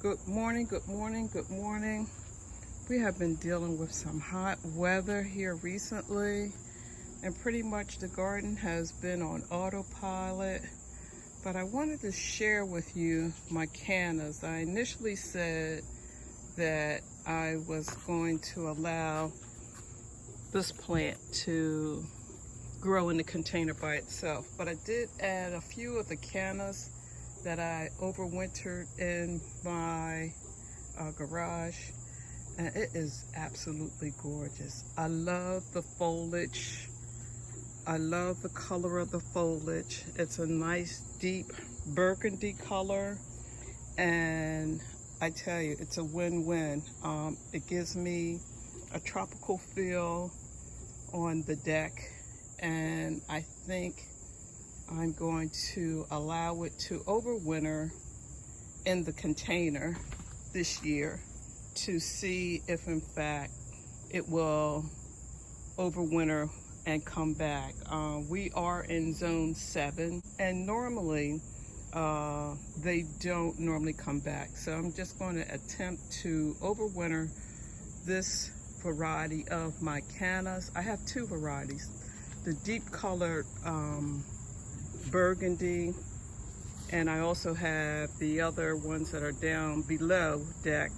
Good morning, good morning, good morning. We have been dealing with some hot weather here recently, and pretty much the garden has been on autopilot. But I wanted to share with you my cannas. I initially said that I was going to allow this plant to grow in the container by itself, but I did add a few of the cannas that I overwintered in my garage, and it is absolutely gorgeous. I love the foliage. I love the color of the foliage. It's a nice deep burgundy color, and I tell you, it's a win-win. It gives me a tropical feel on the deck, and I think I'm going to allow it to overwinter in the container this year to see if in fact it will overwinter and come back. We are in zone 7, and normally they don't normally come back. So I'm just going to attempt to overwinter this variety of my cannas. I have two varieties. The deep colored burgundy, and I also have the other ones that are down below deck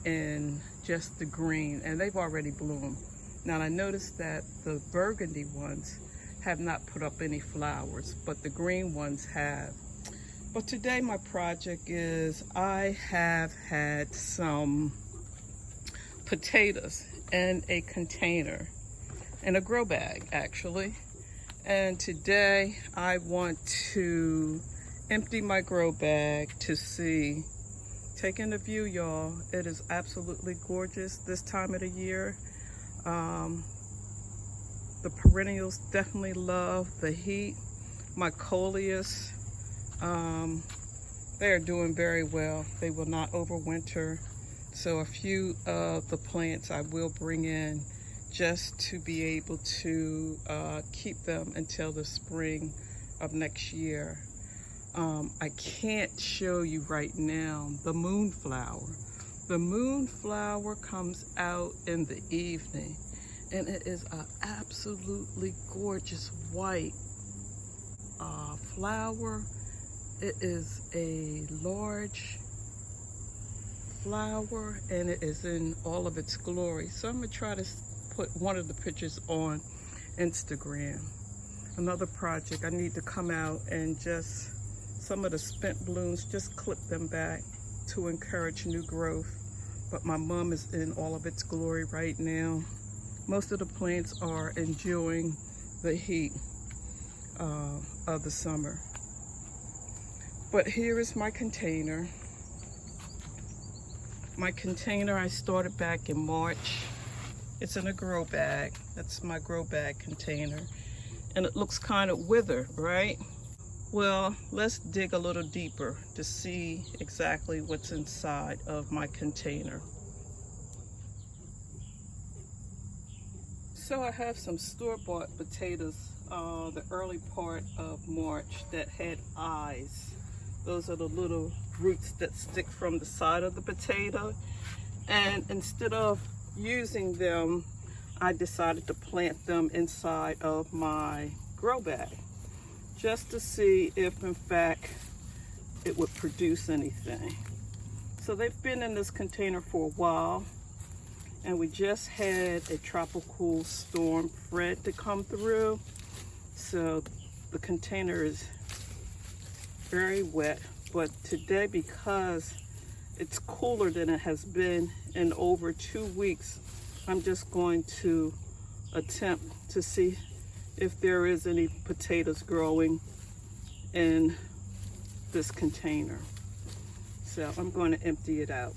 in just the green, and they've already bloomed. Now I noticed that the burgundy ones have not put up any flowers, but the green ones have. But today my project is I have had some potatoes in a container, in a grow bag actually. And today I want to empty my grow bag to see, take in the view, y'all. It is absolutely gorgeous this time of the year. The perennials definitely love the heat. My coleus, they are doing very well. They will not overwinter. So a few of the plants I will bring in just to be able to keep them until the spring of next year. I can't show you right now the moonflower. The moonflower comes out in the evening, and it is an absolutely gorgeous white flower. It is a large flower, and it is in all of its glory. So I'm gonna try to put one of the pictures on Instagram. Another project, I need to come out and just, some of the spent blooms, just clip them back to encourage new growth. But my mum is in all of its glory right now. Most of the plants are enjoying the heat of the summer. But here is my container. My container I started back in March. It's in a grow bag. That's my grow bag container. And it looks kind of withered, right? Well, let's dig a little deeper to see exactly what's inside of my container. So I have some store-bought potatoes the early part of March that had eyes. Those are the little roots that stick from the side of the potato. And instead of using them, I decided to plant them inside of my grow bag just to see if in fact it would produce anything. So they've been in this container for a while, and we just had a tropical storm Fred to come through, so the container is very wet. But today, because it's cooler than it has been in over 2 weeks, I'm just going to attempt to see if there is any potatoes growing in this container. So I'm going to empty it out.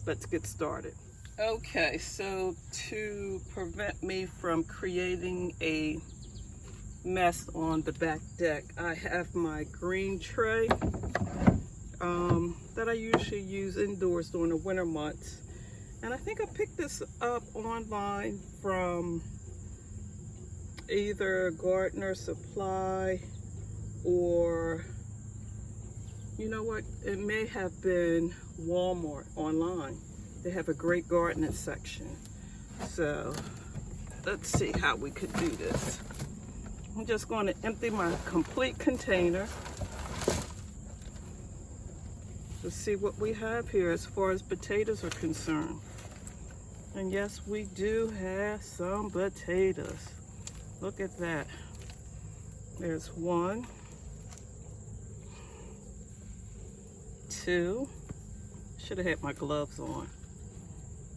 Let's get started. Okay, so to prevent me from creating a mess on the back deck, I have my green tray that I usually use indoors during the winter months. And I think I picked this up online from either Gardener Supply or You know what? It may have been Walmart online. They have a great gardening section. So let's see how we could do this. I'm just going to empty my complete container to see what we have here as far as potatoes are concerned. And yes, we do have some potatoes. Look at that. There's 1, 2, should have had my gloves on,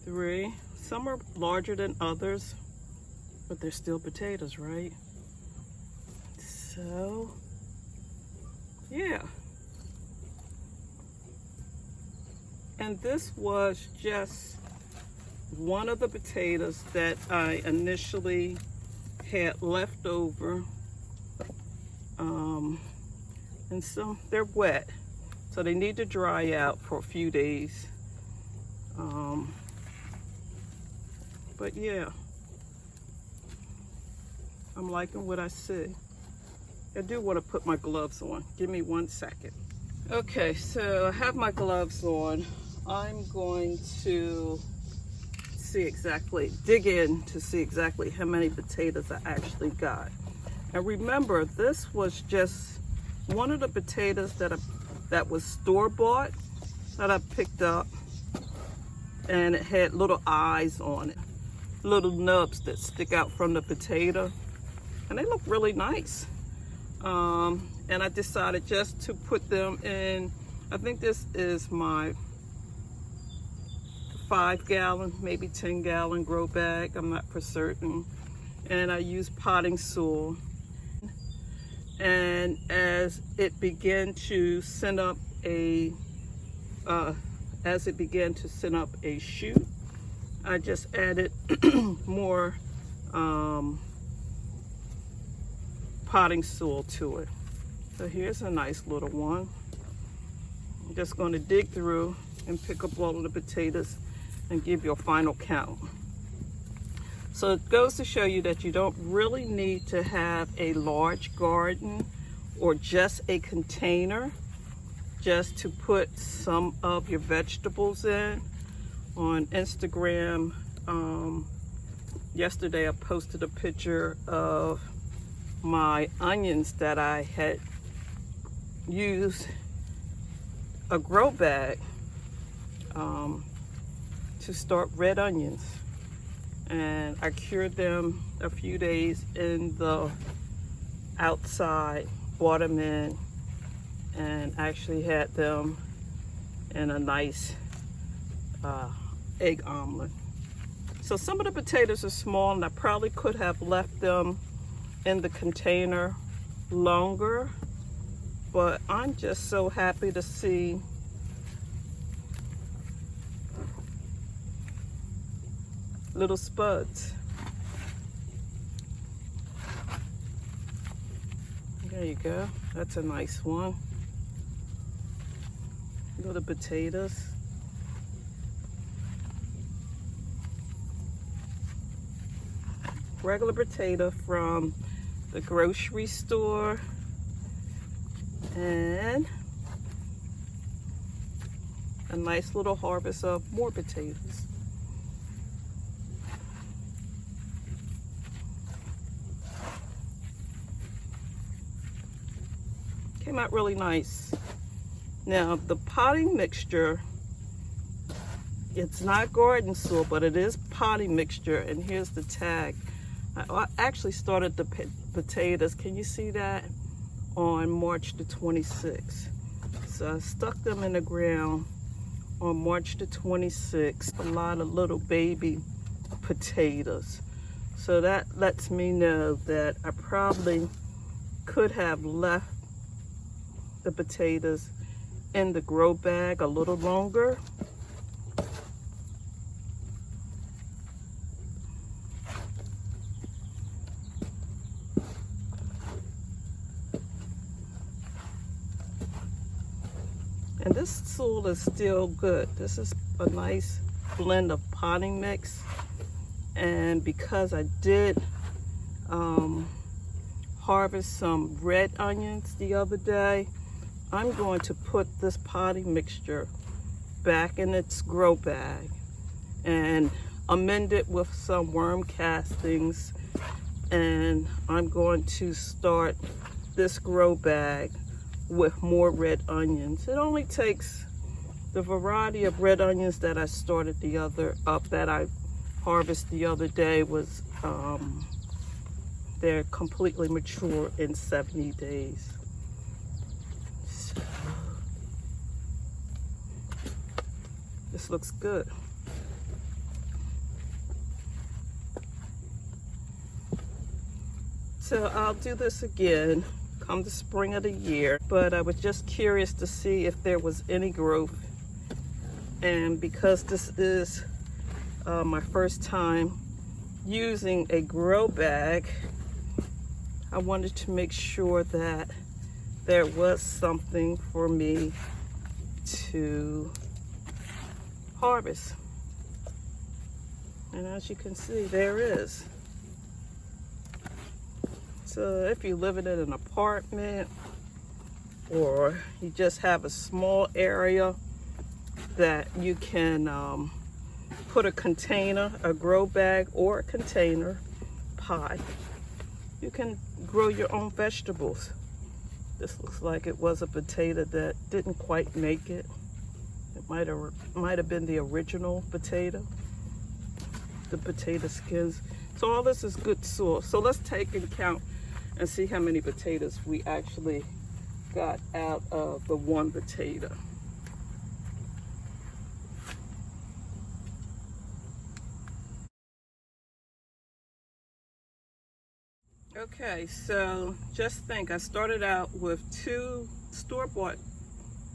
3. Some are larger than others, but they're still potatoes, right? So, yeah. And this was just one of the potatoes that I initially had left over. And so they're wet, so they need to dry out for a few days. But yeah, I'm liking what I see. I do want to put my gloves on. Give me 1 second. Okay, so I have my gloves on. I'm going to dig in to see exactly how many potatoes I actually got. And remember, this was just one of the potatoes that was store-bought that I picked up, and it had little eyes on it, little nubs that stick out from the potato, and they look really nice. And I decided just to put them in, I think this is my 5-gallon, maybe 10-gallon grow bag, I'm not for certain. And I use potting soil. And as it began to send up a shoot, I just added more potting soil to it. So here's a nice little one. I'm just going to dig through and pick up all of the potatoes and give you a final count. So it goes to show you that you don't really need to have a large garden or just a container just to put some of your vegetables in. On Instagram, yesterday I posted a picture of my onions that I had used a grow bag to start red onions, and I cured them a few days in the outside, brought them in, and actually had them in a nice egg omelet. So some of the potatoes are small, and I probably could have left them in the container longer, but I'm just so happy to see little spuds. There you go. That's a nice one. Little potatoes. Regular potato from the grocery store. And a nice little harvest of more potatoes. Came out really nice. Now the potting mixture, it's not garden soil, but it is potting mixture, and here's the tag. I actually started the potatoes, can you see that, on March the 26th. So I stuck them in the ground on March the 26th, a lot of little baby potatoes. So that lets me know that I probably could have left the potatoes in the grow bag a little longer. And this soil is still good. This is a nice blend of potting mix. And because I did harvest some red onions the other day, I'm going to put this potting mixture back in its grow bag and amend it with some worm castings, and I'm going to start this grow bag with more red onions. It only takes the variety of red onions that I started that I harvested the other day was they're completely mature in 70 days. So, this looks good. So I'll do this again come the spring of the year, but I was just curious to see if there was any growth. And because this is my first time using a grow bag, I wanted to make sure that there was something for me to harvest. And as you can see, there is. So if you live in an apartment or you just have a small area that you can put a container, a grow bag or a container pot, you can grow your own vegetables. This looks like it was a potato that didn't quite make it. It might have been the original potato, the potato skins. So all this is good soil. So let's take and count and see how many potatoes we actually got out of the one potato. Okay, so just think, I started out with 2 store-bought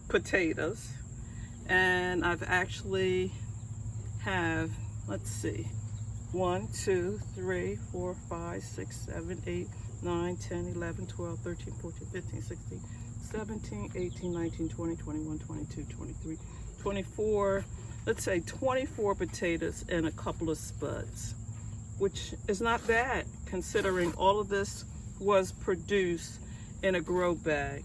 potatoes, and I've actually have, let's see, 1, 2, 3, 4, 5, 6, 7, 8, 9, 10, 11, 12, 13, 14, 15, 16, 17, 18, 19, 20, 21, 22, 23, 24, let's say 24 potatoes and a couple of spuds, which is not bad considering all of this was produced in a grow bag.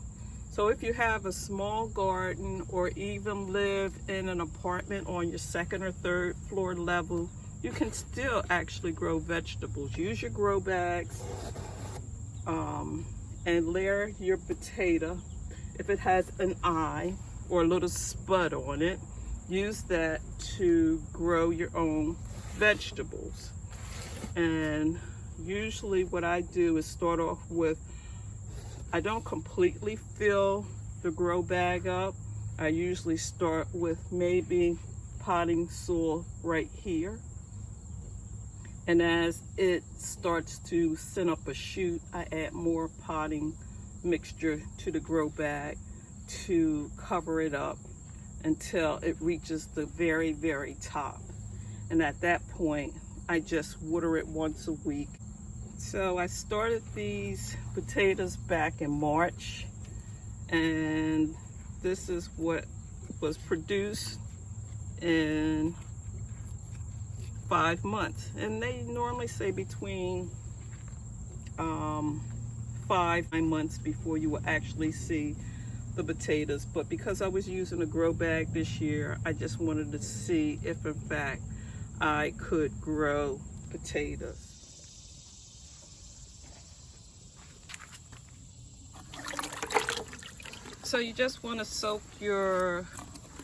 So if you have a small garden or even live in an apartment on your 2nd or 3rd floor level, you can still actually grow vegetables. Use your grow bags and layer your potato. If it has an eye or a little spud on it, use that to grow your own vegetables. And usually what I do is start off with, I don't completely fill the grow bag up. I usually start with maybe potting soil right here. And as it starts to send up a shoot, I add more potting mixture to the grow bag to cover it up until it reaches the very, very top. And at that point, I just water it once a week. So I started these potatoes back in March, and this is what was produced in 5 months. And they normally say between 5 and 9 months before you will actually see the potatoes. But because I was using a grow bag this year, I just wanted to see if in fact I could grow potatoes. So you just want to soak your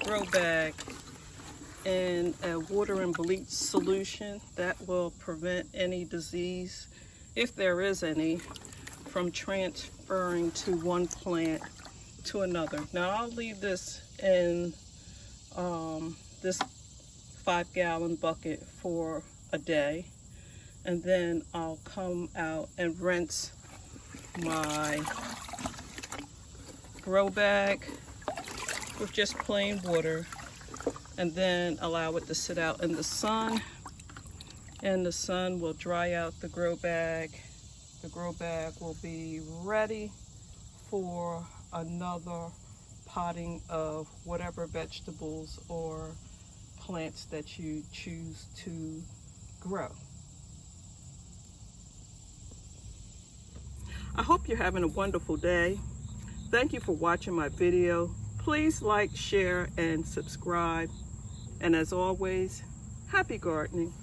grow bag in a water and bleach solution that will prevent any disease, if there is any, from transferring to one plant to another. Now I'll leave this in this 5-gallon bucket for a day, and then I'll come out and rinse my grow bag with just plain water, and then allow it to sit out in the sun, and the sun will dry out the grow bag. The grow bag will be ready for another potting of whatever vegetables or plants that you choose to grow. I hope you're having a wonderful day. Thank you for watching my video. Please like, share, and subscribe. And as always, happy gardening.